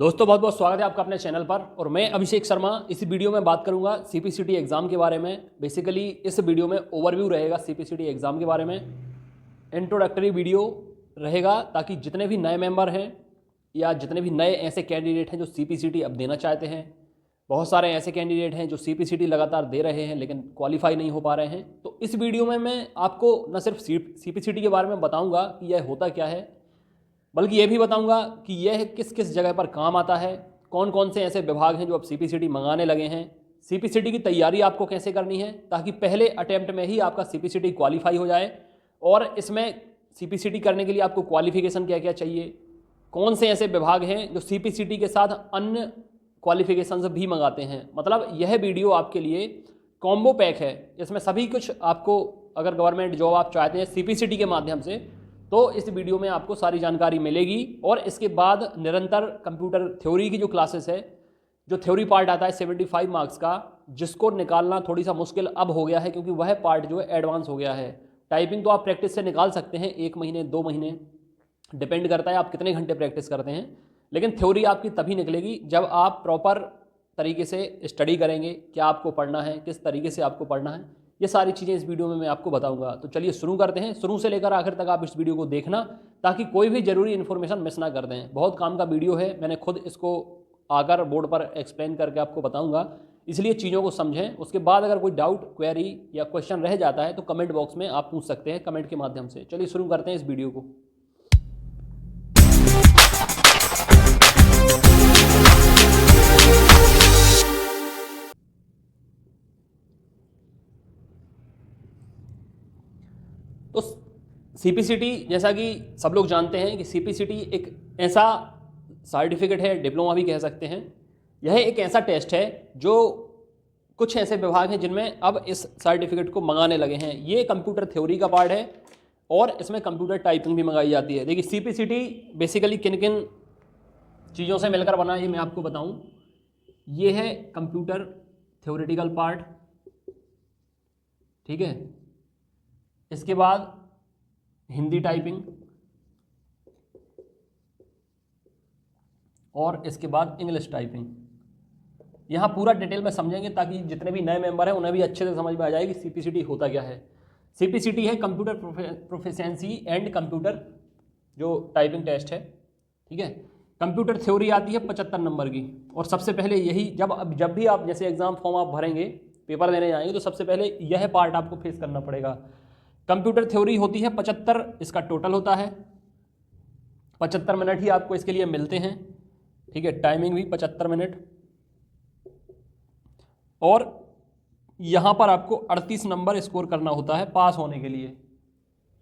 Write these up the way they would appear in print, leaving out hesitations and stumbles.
दोस्तों बहुत बहुत स्वागत है आपका अपने चैनल पर। और मैं अभिषेक शर्मा इस वीडियो में बात करूंगा सीपीसीटी एग्ज़ाम के बारे में। बेसिकली इस वीडियो में ओवरव्यू रहेगा सीपीसीटी एग्ज़ाम के बारे में, इंट्रोडक्टरी वीडियो रहेगा ताकि जितने भी नए मेंबर हैं या जितने भी नए ऐसे कैंडिडेट हैं जो सीपीसीटी अब देना चाहते हैं, बहुत सारे ऐसे कैंडिडेट हैं जो सीपीसीटी लगातार दे रहे हैं लेकिन क्वालिफाई नहीं हो पा रहे हैं, तो इस वीडियो में मैं आपको न सिर्फ सीपीसीटी के बारे में बताऊँगा कि यह होता क्या है, बल्कि ये भी बताऊंगा कि यह किस किस जगह पर काम आता है, कौन कौन से ऐसे विभाग हैं जो अब सीपीसीटी मंगाने लगे हैं, सीपीसीटी की तैयारी आपको कैसे करनी है ताकि पहले अटेम्प्ट में ही आपका सीपीसीटी क्वालिफाई हो जाए। और इसमें सीपीसीटी करने के लिए आपको क्वालिफिकेशन क्या क्या चाहिए, कौन से ऐसे विभाग हैं जो सीपीसीटी के साथ अन्य क्वालिफिकेशंस भी मंगाते हैं। मतलब यह वीडियो आपके लिए कॉम्बो पैक है, इसमें सभी कुछ आपको, अगर गवर्नमेंट जॉब आप चाहते हैं सीपीसीटी के माध्यम से, तो इस वीडियो में आपको सारी जानकारी मिलेगी। और इसके बाद निरंतर कंप्यूटर थ्योरी की जो क्लासेस है, जो थ्योरी पार्ट आता है 75 मार्क्स का, जिसको निकालना थोड़ी सा मुश्किल अब हो गया है क्योंकि वह पार्ट जो है एडवांस हो गया है। टाइपिंग तो आप प्रैक्टिस से निकाल सकते हैं, 1 महीने 2 महीने डिपेंड करता है आप कितने घंटे प्रैक्टिस करते हैं, लेकिन थ्योरी आपकी तभी निकलेगी जब आप प्रॉपर तरीके से स्टडी करेंगे, क्या आपको पढ़ना है, किस तरीके से आपको पढ़ना है, ये सारी चीज़ें इस वीडियो में मैं आपको बताऊंगा। तो चलिए शुरू करते हैं, शुरू से लेकर आखिर तक आप इस वीडियो को देखना ताकि कोई भी जरूरी इन्फॉर्मेशन मिस ना कर दें। बहुत काम का वीडियो है, मैंने खुद इसको आकर बोर्ड पर एक्सप्लेन करके आपको बताऊंगा, इसलिए चीज़ों को समझें। उसके बाद अगर कोई डाउट, क्वेरी या क्वेश्चन रह जाता है तो कमेंट बॉक्स में आप पूछ सकते हैं कमेंट के माध्यम से। चलिए शुरू करते हैं इस वीडियो को। तो सीपीसीटी, जैसा कि सब लोग जानते हैं कि सीपीसीटी एक ऐसा सर्टिफिकेट है, डिप्लोमा भी कह सकते हैं। यह एक ऐसा टेस्ट है जो कुछ ऐसे विभाग हैं जिनमें अब इस सर्टिफिकेट को मंगाने लगे हैं। ये कंप्यूटर थ्योरी का पार्ट है और इसमें कंप्यूटर टाइपिंग भी मंगाई जाती है। देखिए सीपीसीटी बेसिकली किन किन चीज़ों से मिलकर बना है ये मैं आपको बताऊं। ये है कंप्यूटर थ्योरेटिकल पार्ट, ठीक है। इसके बाद हिंदी टाइपिंग और इसके बाद इंग्लिश टाइपिंग। यहाँ पूरा डिटेल में समझेंगे ताकि जितने भी नए मेंबर हैं उन्हें भी अच्छे से समझ में आ जाए कि सीपीसीटी होता क्या है। सीपीसीटी है कंप्यूटर प्रोफिशिएंसी एंड कंप्यूटर जो टाइपिंग टेस्ट है, ठीक है। कंप्यूटर थ्योरी आती है 75 नंबर की, और सबसे पहले यही जब भी आप जैसे एग्जाम फॉर्म आप भरेंगे, पेपर देने जाएंगे, तो सबसे पहले यह पार्ट आपको फेस करना पड़ेगा। कंप्यूटर थ्योरी होती है 75, इसका टोटल होता है 75 मिनट ही आपको इसके लिए मिलते हैं, ठीक है। टाइमिंग भी 75 मिनट, और यहाँ पर आपको 38 नंबर स्कोर करना होता है पास होने के लिए,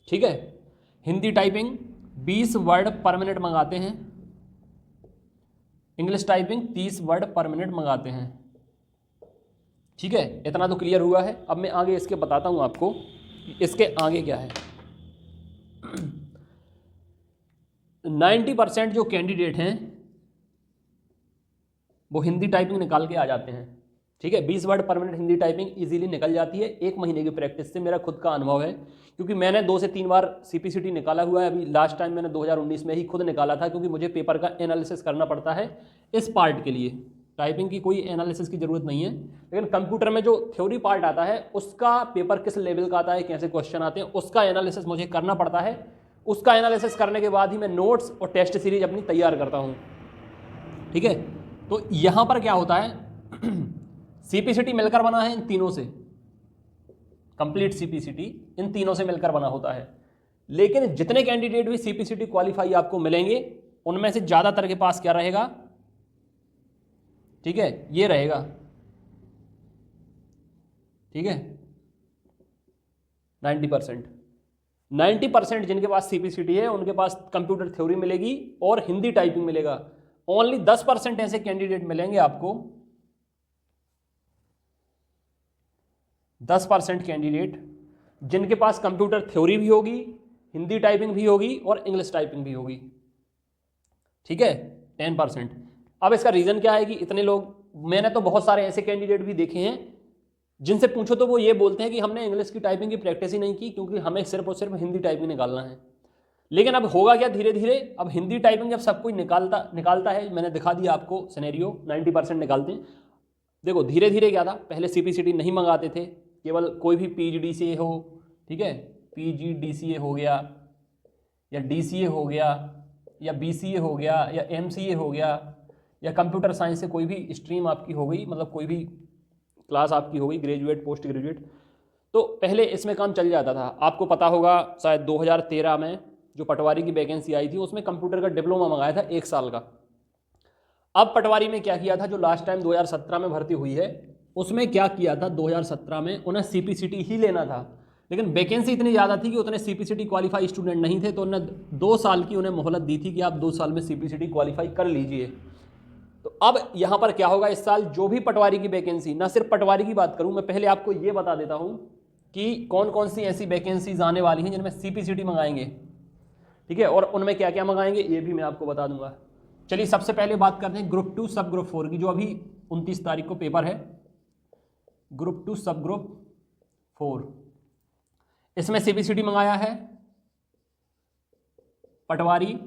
ठीक है। हिंदी टाइपिंग 20 वर्ड पर मिनट मंगाते हैं, इंग्लिश टाइपिंग 30 वर्ड पर मिनट मंगाते हैं, ठीक है। इतना तो क्लियर हुआ है। अब मैं आगे इसके बताता हूँ आपको इसके आगे क्या है। 90% जो कैंडिडेट हैं वो हिंदी टाइपिंग निकाल के आ जाते हैं, ठीक है। 20 वर्ड पर मिनट हिंदी टाइपिंग इजीली निकल जाती है 1 महीने की प्रैक्टिस से। मेरा खुद का अनुभव है क्योंकि मैंने 2 से 3 बार सीपीसीटी निकाला हुआ है। अभी लास्ट टाइम मैंने 2019 में ही खुद निकाला था क्योंकि मुझे पेपर का एनालिसिस करना पड़ता है इस पार्ट के लिए। टाइपिंग की कोई एनालिसिस की जरूरत नहीं है, लेकिन कंप्यूटर में जो थ्योरी पार्ट आता है उसका पेपर किस लेवल का आता है, कैसे क्वेश्चन आते हैं, उसका एनालिसिस मुझे करना पड़ता है। उसका एनालिसिस करने के बाद ही मैं नोट्स और टेस्ट सीरीज अपनी तैयार करता हूँ, ठीक है। तो यहाँ पर क्या होता है सीपीसीटी मिलकर बना है इन तीनों से, कंप्लीट सीपीसीटी इन तीनों से मिलकर बना होता है। लेकिन जितने कैंडिडेट भी सीपीसीटी क्वालिफाई आपको मिलेंगे उनमें से ज़्यादातर के पास क्या रहेगा, ठीक है, ये रहेगा, ठीक है। 90% जिनके पास सीपीसीटी है उनके पास कंप्यूटर थ्योरी मिलेगी और हिंदी टाइपिंग मिलेगा। ओनली 10% ऐसे कैंडिडेट मिलेंगे आपको, 10% कैंडिडेट जिनके पास कंप्यूटर थ्योरी भी होगी, हिंदी टाइपिंग भी होगी और इंग्लिश टाइपिंग भी होगी, ठीक है। 10%। अब इसका रीज़न क्या है कि इतने लोग, मैंने तो बहुत सारे ऐसे कैंडिडेट भी देखे हैं जिनसे पूछो तो वो ये बोलते हैं कि हमने इंग्लिश की टाइपिंग की प्रैक्टिस ही नहीं की क्योंकि हमें सिर्फ और सिर्फ हिंदी टाइपिंग निकालना है। लेकिन अब होगा क्या धीरे धीरे, अब हिंदी टाइपिंग जब सब कोई निकालता है, मैंने दिखा दिया आपको सिनेरियो, 90% निकालते हैं। देखो धीरे धीरे क्या था, पहले CPCT नहीं मंगाते थे, केवल कोई भी PGDCA हो, ठीक है, PGDCA हो गया या DCA हो गया या BCA हो गया या MCA हो गया या कंप्यूटर साइंस से कोई भी स्ट्रीम आपकी हो गई, मतलब कोई भी क्लास आपकी हो गई, ग्रेजुएट पोस्ट ग्रेजुएट, तो पहले इसमें काम चल जाता था। आपको पता होगा शायद 2013 में जो पटवारी की वैकेंसी आई थी उसमें कंप्यूटर का डिप्लोमा मंगाया था 1 साल का। अब पटवारी में क्या किया था, जो लास्ट टाइम 2017 में भर्ती हुई है उसमें क्या किया था, 2017 में उन्हें CPCT ही लेना था, लेकिन वैकेंसी इतनी ज़्यादा थी कि उतने CPCT क्वालिफाई स्टूडेंट नहीं थे, तो उन्हें 2 साल की उन्हें मोहलत दी थी कि आप 2 साल में CPCT क्वालिफाई कर लीजिए। तो अब यहाँ पर क्या होगा, इस साल जो भी पटवारी की वैकेंसी, ना सिर्फ पटवारी की बात करूँ मैं, पहले आपको ये बता देता हूँ कि कौन कौन सी ऐसी वैकेंसीज आने वाली हैं जिनमें CPCT मंगाएंगे, ठीक है, और उनमें क्या क्या मंगाएंगे ये भी मैं आपको बता दूंगा। चलिए सबसे पहले बात करते हैं ग्रुप 2 सब ग्रुप 4 की, जो अभी 29 तारीख को पेपर है, ग्रुप 2 सब ग्रुप 4, इसमें CPCT मंगाया है पटवारी,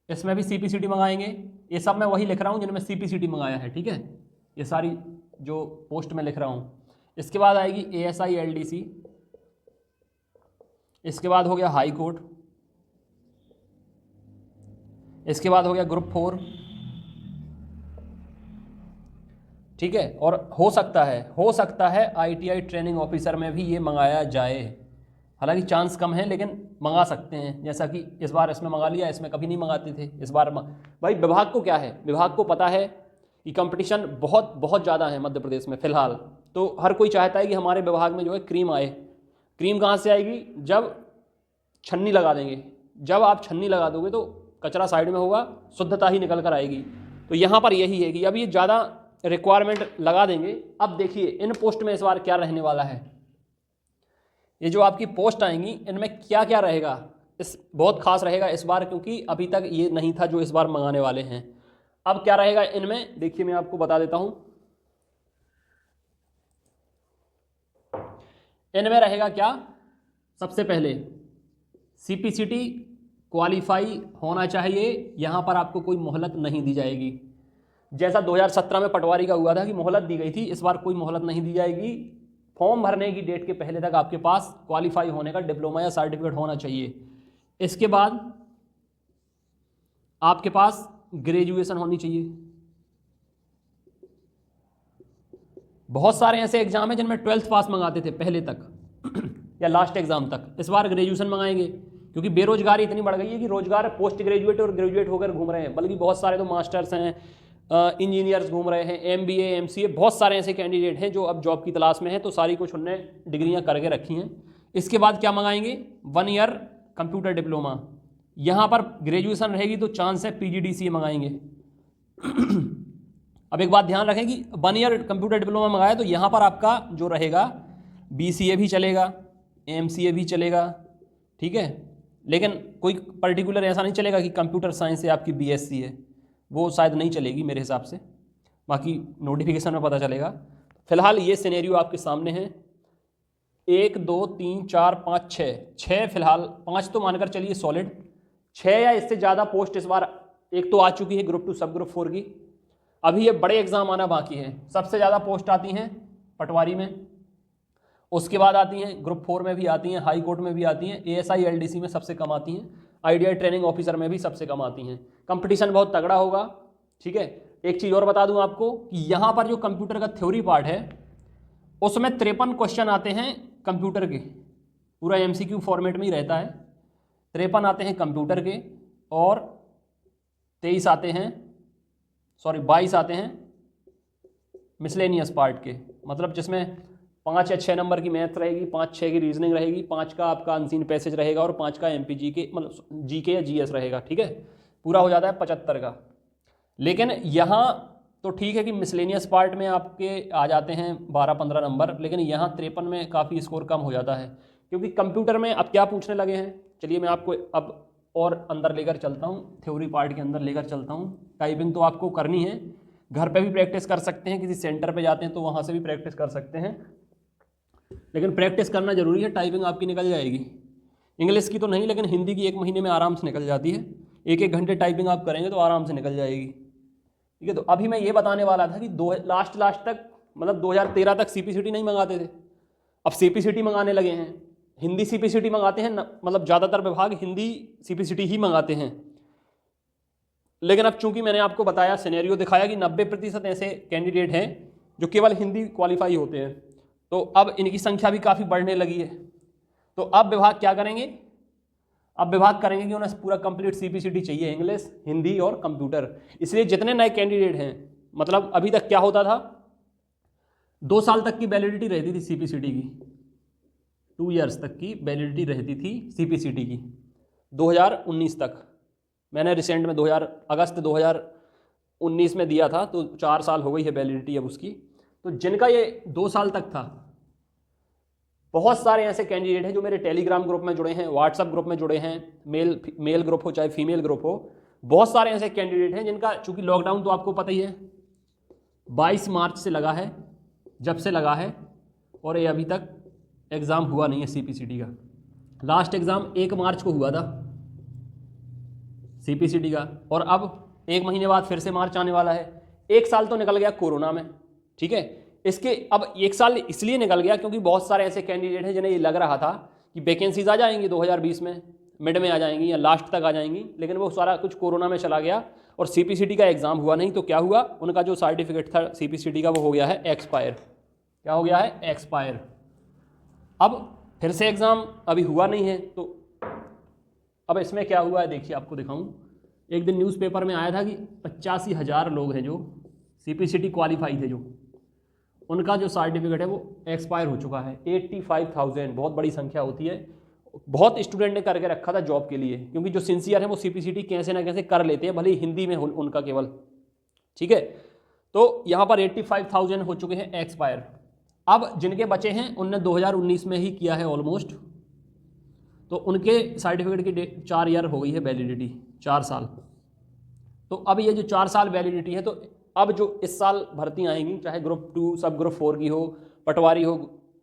इसमें भी CPCT मंगाएंगे। ये सब मैं वही लिख रहा हूँ जिनमें CPCT मंगाया है, ठीक है, ये सारी जो पोस्ट में लिख रहा हूँ। इसके बाद आएगी ASI LDC, इसके बाद हो गया हाई कोर्ट, इसके बाद हो गया ग्रुप 4, ठीक है, और हो सकता है ITI ट्रेनिंग ऑफिसर में भी ये मंगाया जाए, हालांकि चांस कम है लेकिन मंगा सकते हैं, जैसा कि इस बार इसमें मंगा लिया, इसमें कभी नहीं मंगाते थे, इस बार भाई विभाग को क्या है, विभाग को पता है कि कंपटीशन बहुत बहुत ज़्यादा है मध्य प्रदेश में फ़िलहाल, तो हर कोई चाहता है कि हमारे विभाग में जो है क्रीम आए। क्रीम कहाँ से आएगी, जब छन्नी लगा देंगे, जब आप छन्नी लगा दोगे तो कचरा साइड में होगा, शुद्धता ही निकल कर आएगी। तो यहाँ पर यही है कि अब ये ज़्यादा रिक्वायरमेंट लगा देंगे। अब देखिए इन पोस्ट में इस बार क्या रहने वाला है, ये जो आपकी पोस्ट आएंगी इनमें क्या क्या रहेगा, इस बहुत खास रहेगा इस बार, क्योंकि अभी तक ये नहीं था जो इस बार मंगाने वाले हैं। अब क्या रहेगा इनमें, देखिए मैं आपको बता देता हूं, इनमें रहेगा क्या, सबसे पहले CPCT क्वालिफाई होना चाहिए, यहां पर आपको कोई मोहलत नहीं दी जाएगी, जैसा 2017 में पटवारी का हुआ था कि मोहलत दी गई थी, इस बार कोई मोहलत नहीं दी जाएगी। फॉर्म भरने की डेट के पहले तक आपके पास क्वालिफाई होने का डिप्लोमा या सर्टिफिकेट होना चाहिए। इसके बाद आपके पास ग्रेजुएशन होनी चाहिए। बहुत सारे ऐसे एग्जाम हैं जिनमें 12th पास मंगाते थे पहले तक या लास्ट एग्जाम तक, इस बार ग्रेजुएशन मंगाएंगे, क्योंकि बेरोजगारी इतनी बढ़ गई है कि रोजगार पोस्ट ग्रेजुएट और ग्रेजुएट होकर घूम रहे हैं, बल्कि बहुत सारे तो मास्टर्स हैं, इंजीनियर्स घूम रहे हैं, MBA MCA, बहुत सारे ऐसे कैंडिडेट हैं जो अब जॉब की तलाश में हैं, तो सारी कुछ उनने डिग्रियां करके रखी हैं। इसके बाद क्या मंगाएंगे, 1 ईयर कंप्यूटर डिप्लोमा, यहाँ पर ग्रेजुएशन रहेगी तो चांस है PGDCA मंगाएंगे। अब एक बात ध्यान रखें कि 1 ईयर कंप्यूटर डिप्लोमा मंगाया तो यहाँ पर आपका जो रहेगा BCA भी चलेगा, MCA भी चलेगा, ठीक है, लेकिन कोई पर्टिकुलर ऐसा नहीं चलेगा कि कंप्यूटर साइंस से आपकी BSc है, वो शायद नहीं चलेगी मेरे हिसाब से, बाकी नोटिफिकेशन में पता चलेगा। फिलहाल ये सिनेरियो आपके सामने है, 1 2 3 4 5 6 फिलहाल 5 तो मानकर चलिए सॉलिड, 6 या इससे ज़्यादा पोस्ट इस बार एक तो आ चुकी है ग्रुप 2 सब ग्रुप 4 की, अभी ये बड़े एग्जाम आना बाकी है। सबसे ज़्यादा पोस्ट आती हैं पटवारी में, उसके बाद आती हैं ग्रुप 4 में भी आती हैं, हाई कोर्ट में भी आती हैं, ASI LDC में सबसे कम आती हैं, ITI ट्रेनिंग ऑफिसर में भी सबसे कम आती हैं। कंपटीशन बहुत तगड़ा होगा, ठीक है। एक चीज़ और बता दूं आपको कि यहाँ पर जो कंप्यूटर का थ्योरी पार्ट है उसमें 53 क्वेश्चन आते हैं कंप्यूटर के, पूरा MCQ फॉर्मेट में ही रहता है, 53 आते हैं कंप्यूटर के और 22 आते हैं मिसलेनियस पार्ट के, मतलब जिसमें 5 या 6 नंबर की मैथ रहेगी, 5-6 की रीजनिंग रहेगी, 5 का आपका अनसीन पैसेज रहेगा और 5 का MPG मतलब GK या GS रहेगा, ठीक है, पूरा हो जाता है 75 का। लेकिन यहाँ तो ठीक है कि मिसलेनियस पार्ट में आपके आ जाते हैं 12-15 नंबर, लेकिन यहाँ 53 में काफ़ी स्कोर कम हो जाता है, क्योंकि कंप्यूटर में अब क्या पूछने लगे हैं, चलिए मैं आपको अब और अंदर लेकर चलता हूँ, थ्योरी पार्ट के अंदर लेकर चलता हूँ। टाइपिंग तो आपको करनी है, घर पे भी प्रैक्टिस कर सकते हैं, किसी सेंटर पे जाते हैं तो वहाँ से भी प्रैक्टिस कर सकते हैं, लेकिन प्रैक्टिस करना जरूरी है, टाइपिंग आपकी निकल जाएगी। इंग्लिश की तो नहीं, लेकिन हिंदी की 1 महीने में आराम से निकल जाती है। 1-1 घंटे टाइपिंग आप करेंगे तो आराम से निकल जाएगी। ठीक है, तो अभी मैं ये बताने वाला था कि लास्ट तक मतलब 2013 तक CPCT नहीं मंगाते थे, अब CPCT मंगाने लगे हैं। हिंदी CPCT मंगाते हैं मतलब ज़्यादातर विभाग हिंदी CPCT ही मंगाते हैं। लेकिन अब चूंकि मैंने आपको बताया, सिनेरियो दिखाया कि 90% ऐसे कैंडिडेट हैं जो केवल हिंदी क्वालिफाई होते हैं, तो अब इनकी संख्या भी काफ़ी बढ़ने लगी है। तो अब विभाग क्या करेंगे, अब विभाग करेंगे कि उन्हें पूरा कंप्लीट CPCT चाहिए, इंग्लिश, हिंदी और कंप्यूटर। इसलिए जितने नए कैंडिडेट हैं, मतलब अभी तक क्या होता था, 2 साल तक की वैलिडिटी रहती थी CPCT की, 2 ईयर्स तक की वैलिडिटी रहती थी CPCT की 2019 तक। मैंने रिसेंट में अगस्त 2019 में दिया था, तो 4 साल हो गई है वैलिडिटी अब उसकी। तो जिनका ये 2 साल तक था, बहुत सारे ऐसे कैंडिडेट हैं जो मेरे टेलीग्राम ग्रुप में जुड़े हैं, व्हाट्सएप ग्रुप में जुड़े हैं, मेल ग्रुप हो चाहे फीमेल ग्रुप हो, बहुत सारे ऐसे कैंडिडेट हैं जिनका, चूंकि लॉकडाउन तो आपको पता ही है 22 मार्च से लगा है, जब से लगा है, और ये अभी तक एग्ज़ाम हुआ नहीं है CPCT का। लास्ट एग्ज़ाम 1 मार्च को हुआ था CPCT का, और अब 1 महीने बाद फिर से मार्च आने वाला है। 1 साल तो निकल गया कोरोना में। ठीक है, इसके अब 1 साल इसलिए निकल गया क्योंकि बहुत सारे ऐसे कैंडिडेट हैं जिन्हें ये लग रहा था कि वैकेंसीज आ जाएंगी 2020 में, मिड में आ जाएंगी या लास्ट तक आ जाएंगी, लेकिन वो सारा कुछ कोरोना में चला गया और CPCT का एग्ज़ाम हुआ नहीं। तो क्या हुआ, उनका जो सर्टिफिकेट था CPCT का वो हो गया है एक्सपायर। क्या हो गया है, एक्सपायर। अब फिर से एग्ज़ाम अभी हुआ नहीं है, तो अब इसमें क्या हुआ है देखिए, आपको दिखाऊं। एक दिन न्यूज़पेपर में आया था कि 85,000 लोग हैं जो CPCT क्वालिफाई थे, जो उनका जो सर्टिफिकेट है वो एक्सपायर हो चुका है। 85,000 बहुत बड़ी संख्या होती है। बहुत स्टूडेंट ने करके रखा था जॉब के लिए, क्योंकि जो सिंसियर है वो CPCT कैसे ना कैसे कर लेते हैं, भले ही हिंदी में हो उनका केवल। ठीक है, तो यहाँ पर 85,000 हो चुके हैं एक्सपायर। अब जिनके बचे हैं उनने 2019 में ही किया है ऑलमोस्ट, तो उनके सर्टिफिकेट की 4 ईयर हो गई है वैलिडिटी, 4 साल। तो अब ये जो 4 साल वैलिडिटी है, तो अब जो इस साल भर्ती आएंगी, चाहे ग्रुप 2 सब ग्रुप 4 की हो, पटवारी हो,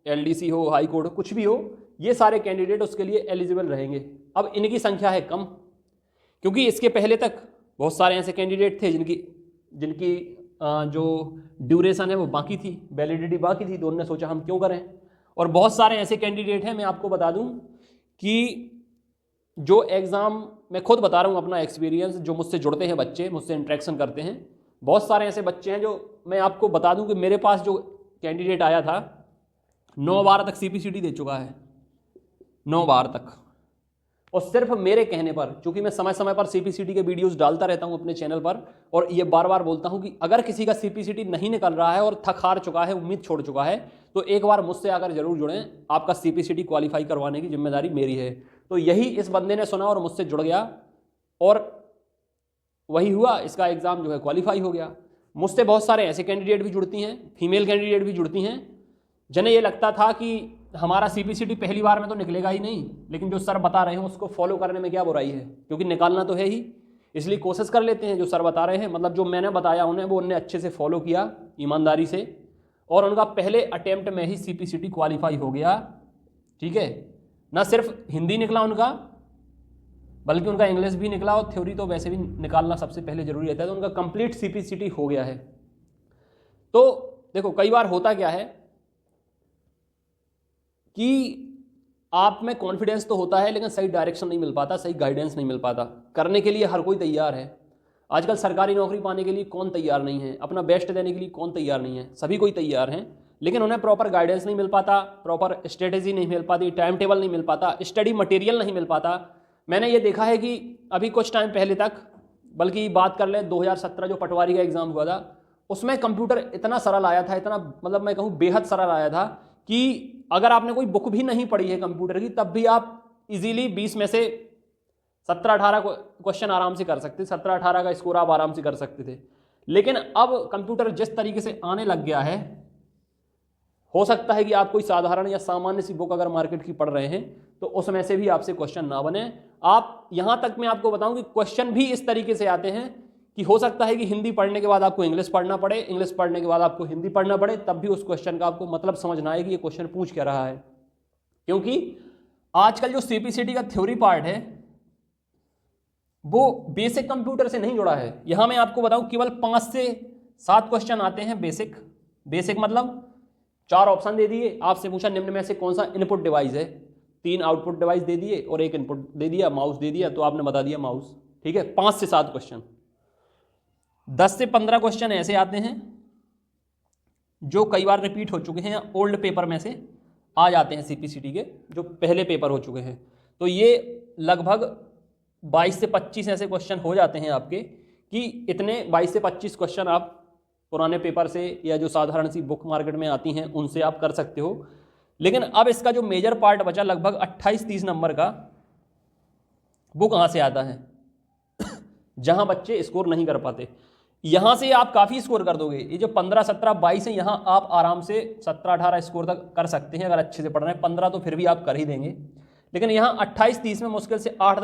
LDC हो, हाई कोर्ट हो, कुछ भी हो, ये सारे कैंडिडेट उसके लिए एलिजिबल रहेंगे। अब इनकी संख्या है कम, क्योंकि इसके पहले तक बहुत सारे ऐसे कैंडिडेट थे जिनकी जो ड्यूरेशन है वो बाकी थी, वैलिडिटी बाकी थी, तो उन्होंने सोचा हम क्यों करें। और बहुत सारे ऐसे कैंडिडेट हैं, मैं आपको बता दूं कि जो एग्ज़ाम, मैं खुद बता रहा हूँ अपना एक्सपीरियंस, जो मुझसे जुड़ते हैं बच्चे, मुझसे इंटरेक्शन करते हैं, बहुत सारे ऐसे बच्चे हैं जो, मैं आपको बता दूं कि मेरे पास जो कैंडिडेट आया था 9 बार तक CPCT दे चुका है, 9 बार तक। और सिर्फ मेरे कहने पर, चूंकि मैं समय समय पर CPCT के वीडियोस डालता रहता हूं अपने चैनल पर, और ये बार बार बोलता हूं कि अगर किसी का CPCT नहीं निकल रहा है और थक हार चुका है, उम्मीद छोड़ चुका है, तो एक बार मुझसे आकर जरूर जुड़ें। आपका CPCT क्वालिफाई करवाने की जिम्मेदारी मेरी है। तो यही इस बंदे ने सुना और मुझसे जुड़ गया, और वही हुआ, इसका एग्ज़ाम जो है क्वालिफाई हो गया। मुझसे बहुत सारे ऐसे कैंडिडेट भी जुड़ती हैं, फीमेल कैंडिडेट भी जुड़ती हैं, जिन्हें ये लगता था कि हमारा CPCT पहली बार में तो निकलेगा ही नहीं, लेकिन जो सर बता रहे हैं उसको फॉलो करने में क्या बुराई है, क्योंकि निकालना तो है ही, इसलिए कोशिश कर लेते हैं। जो सर बता रहे हैं, मतलब जो मैंने बताया उन्हें, वो उन्हें अच्छे से फॉलो किया ईमानदारी से, और उनका पहले अटेम्प्ट में ही CPCT क्वालिफाई हो गया। ठीक है, ना सिर्फ हिंदी निकला उनका, बल्कि उनका इंग्लिश भी निकला, और थ्योरी तो वैसे भी निकालना सबसे पहले जरूरी रहता है, तो उनका कंप्लीट CPCT हो गया है। तो देखो, कई बार होता क्या है कि आप में कॉन्फिडेंस तो होता है, लेकिन सही डायरेक्शन नहीं मिल पाता, सही गाइडेंस नहीं मिल पाता। करने के लिए हर कोई तैयार है, आजकल सरकारी नौकरी पाने के लिए कौन तैयार नहीं है, अपना बेस्ट देने के लिए कौन तैयार नहीं है, सभी कोई तैयार हैं, लेकिन उन्हें प्रॉपर गाइडेंस नहीं मिल पाता, प्रॉपर स्ट्रेटेजी नहीं मिल पाती, टाइम टेबल नहीं मिल पाता, स्टडी मटेरियल नहीं मिल पाता। मैंने ये देखा है कि अभी कुछ टाइम पहले तक, बल्कि बात कर ले 2017 जो पटवारी का एग्ज़ाम हुआ था, उसमें कंप्यूटर इतना सरल आया था, इतना मतलब मैं कहूँ बेहद सरल आया था, कि अगर आपने कोई बुक भी नहीं पढ़ी है कंप्यूटर की, तब भी आप इजीली 20 में से 17-18 क्वेश्चन आराम से कर सकते, 17-18 का स्कोर आप आराम से कर सकते थे। लेकिन अब कंप्यूटर जिस तरीके से आने लग गया है, हो सकता है कि आप कोई साधारण या सामान्य सी बुक अगर मार्केट की पढ़ रहे हैं, तो उसमें से भी आपसे क्वेश्चन ना बने। आप यहाँ तक मैं आपको बताऊं कि क्वेश्चन भी इस तरीके से आते हैं कि हो सकता है कि हिंदी पढ़ने के बाद आपको इंग्लिश पढ़ना पड़े, इंग्लिश पढ़ने के बाद आपको हिंदी पढ़ना पड़े, तब भी उस क्वेश्चन का आपको मतलब समझ ना आए कि ये क्वेश्चन पूछ क्या रहा है। क्योंकि आजकल जो सीपीसीटी का थ्योरी पार्ट है वो बेसिक कंप्यूटर से नहीं जुड़ा है। यहां मैं आपको बताऊं केवल 5 से 7 क्वेश्चन आते हैं बेसिक। बेसिक मतलब 4 ऑप्शन दे दिए, आपसे पूछा निम्न में से कौन सा इनपुट डिवाइस है, 3 आउटपुट डिवाइस दे दिए और 1 इनपुट दे दिया, माउस दे दिया, तो आपने बता दिया माउस। ठीक है, 5 से 7 क्वेश्चन। 10 से 15 क्वेश्चन ऐसे आते हैं जो कई बार रिपीट हो चुके हैं, ओल्ड पेपर में से आ जाते हैं सीपीसीटी के, जो पहले पेपर हो चुके हैं। तो ये लगभग 22 से 25 ऐसे क्वेश्चन हो जाते हैं आपके कि इतने 22 से 25 क्वेश्चन आप पुराने पेपर से या जो साधारण सी बुक मार्केट में आती हैं उनसे आप कर सकते हो। लेकिन अब इसका जो मेजर पार्ट बचा लगभग 28-30 नंबर का, वो कहाँ से आता है? जहां बच्चे स्कोर नहीं कर पाते। यहां से आप काफ़ी स्कोर कर दोगे। ये जो 15, 17, 22 है, यहाँ आप आराम से 17, 18 स्कोर तक कर सकते हैं अगर अच्छे से पढ़ रहे हैं। 15 तो फिर भी आप कर ही देंगे, लेकिन यहाँ 28, 30 में मुश्किल से 8,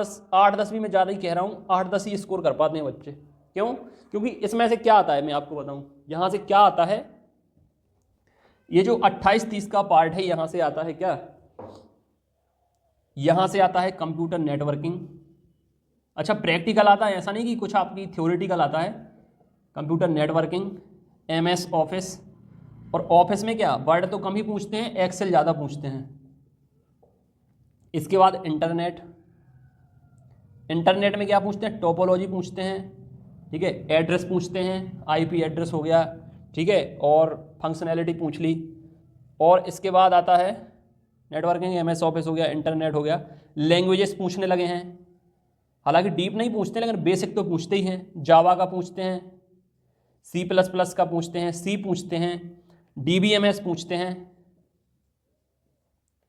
10 भी मैं ज़्यादा ही कह रहा हूँ, 8, 10 ही स्कोर कर पाते हैं बच्चे। क्यों? क्योंकि इसमें से क्या आता है मैं आपको बताऊँ। यहाँ से क्या आता है, ये जो 28, 30 का पार्ट है, यहाँ से आता है क्या? यहाँ से आता है कंप्यूटर नेटवर्किंग। अच्छा, प्रैक्टिकल आता है, ऐसा नहीं कि कुछ आपकी थ्योरेटिकल आता है। कंप्यूटर नेटवर्किंग, MS ऑफिस, और ऑफिस में क्या, वर्ड तो कम ही पूछते हैं, एक्सेल ज़्यादा पूछते हैं। इसके बाद इंटरनेट। इंटरनेट में क्या पूछते हैं? टोपोलॉजी पूछते हैं, ठीक है, एड्रेस पूछते हैं, IP एड्रेस हो गया, ठीक है, और फंक्शनैलिटी पूछ ली। और इसके बाद आता है नेटवर्किंग, MS ऑफिस हो गया, इंटरनेट हो गया। लैंग्वेजेस पूछने लगे हैं, हालांकि डीप नहीं पूछते लेकिन बेसिक तो पूछते ही हैं। जावा का पूछते हैं, C++ का पूछते हैं, C पूछते हैं, DBMS पूछते हैं,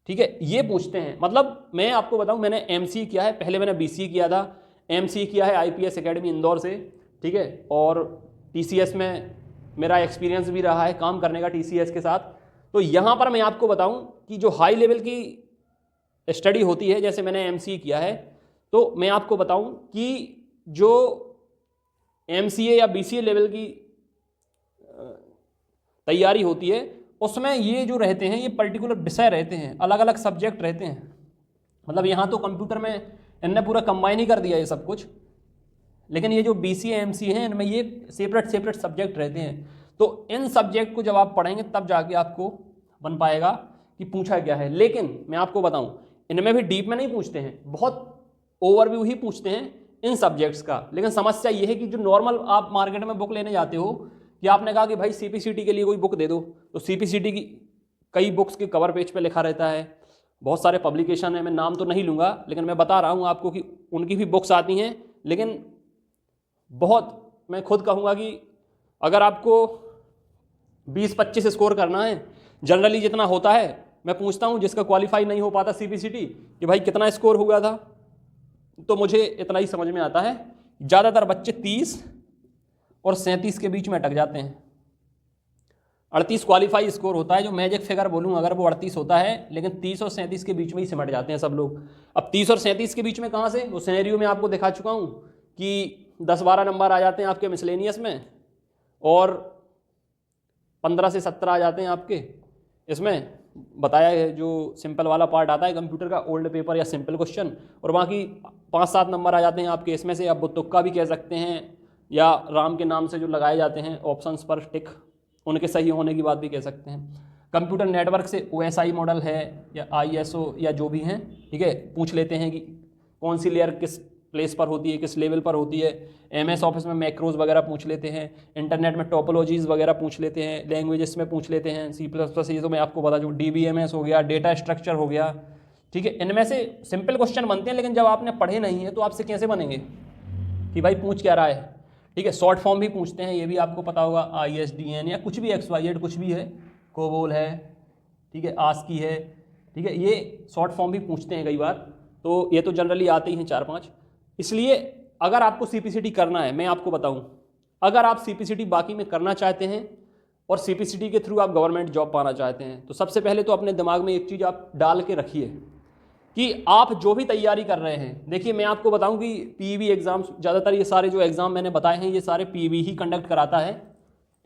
ठीक है, ये पूछते हैं। मतलब मैं आपको बताऊं, मैंने MCA किया है, पहले मैंने BCA किया था, MCA किया है IPS एकेडमी इंदौर से, ठीक है, और TCS में मेरा एक्सपीरियंस भी रहा है काम करने का TCS के साथ। तो यहाँ पर मैं आपको बताऊं कि जो हाई लेवल की स्टडी होती है, जैसे मैंने MCA किया है, तो मैं आपको बताऊं कि जो MCA या BCA लेवल की तैयारी होती है, उसमें ये जो रहते हैं, ये पर्टिकुलर विषय रहते हैं, अलग अलग सब्जेक्ट रहते हैं। मतलब यहाँ तो कंप्यूटर में इनने पूरा कंबाइन ही कर दिया ये सब कुछ, लेकिन ये जो BCA MCA हैं, इनमें ये सेपरेट सब्जेक्ट रहते हैं। तो इन सब्जेक्ट को जब आप पढ़ेंगे तब जाके आपको बन पाएगा कि पूछा क्या है। लेकिन मैं आपको बताऊं, इनमें भी डीप में नहीं पूछते हैं, बहुत ओवरव्यू ही पूछते हैं इन सब्जेक्ट्स का। लेकिन समस्या ये है कि जो नॉर्मल आप मार्केट में बुक लेने जाते हो, कि आपने कहा कि भाई CPCT के लिए कोई बुक दे दो, तो CPCT की कई बुक्स के कवर पेज पे लिखा रहता है, बहुत सारे पब्लिकेशन है, मैं नाम तो नहीं लूँगा, लेकिन मैं बता रहा हूँ आपको कि उनकी भी बुक्स आती हैं। लेकिन बहुत, मैं खुद कहूँगा कि अगर आपको 20-25 स्कोर करना है, जनरली जितना होता है, मैं पूछता हूँ जिसका क्वालिफाई नहीं हो पाता CPCT कि भाई कितना स्कोर हुआ था, तो मुझे इतना ही समझ में आता है, ज़्यादातर बच्चे 30 और 37 के बीच में अटक जाते हैं। 38 क्वालिफाई स्कोर होता है, जो मैजिक फिगर बोलूँ अगर वो 38 होता है, लेकिन 30 और 37 के बीच में ही सिमट जाते हैं सब लोग। अब 30 और 37 के बीच में कहाँ से, वो सिनेरियो में आपको दिखा चुका हूँ कि 10-12 नंबर आ जाते हैं आपके मिसलेनियस में, और 15 से 17 आ जाते हैं आपके इसमें बताया है जो सिंपल वाला पार्ट आता है कंप्यूटर का, ओल्ड पेपर या सिंपल क्वेश्चन, और बाकी 5-7 नंबर आ जाते हैं आपके इसमें से। अब तुक्का भी कह सकते हैं, या राम के नाम से जो लगाए जाते हैं ऑप्शंस पर टिक, उनके सही होने की बात भी कह सकते हैं। कंप्यूटर नेटवर्क से OSI मॉडल है या ISO या जो भी हैं, ठीक है, पूछ लेते हैं कि कौन सी लेयर किस प्लेस पर होती है, किस लेवल पर होती है। MS ऑफिस में मैक्रोज वगैरह पूछ लेते हैं, इंटरनेट में टोपोलॉजीज़ वगैरह पूछ लेते हैं, लैंग्वेजेस में पूछ लेते हैं, C++, ये तो मैं आपको बता दूँ, DBMS हो गया, डेटा स्ट्रक्चर हो गया, ठीक है। इनमें से सिंपल क्वेश्चन बनते हैं, लेकिन जब आपने पढ़े नहीं है तो आपसे कैसे बनेंगे कि भाई पूछ क्या रहा है, ठीक है। शॉर्ट फॉर्म भी पूछते हैं, ये भी आपको पता होगा, ISDN या कुछ भी XYZ कुछ भी है, कोबोल है, ठीक है, ASCII है, ठीक है, ये शॉर्ट फॉर्म भी पूछते हैं कई बार। तो ये तो जनरली आते ही हैं 4-5। इसलिए अगर आपको CPCT करना है, मैं आपको बताऊं, अगर आप CPCT बाकी में करना चाहते हैं और CPCT के थ्रू आप गवर्नमेंट जॉब पाना चाहते हैं, तो सबसे पहले तो अपने दिमाग में एक चीज़ आप डाल के रखिए कि आप जो भी तैयारी कर रहे हैं, देखिए मैं आपको बताऊं कि PEB एग्ज़ाम्स, ज़्यादातर ये सारे जो एग्ज़ाम मैंने बताए हैं ये सारे PEB ही कंडक्ट कराता है,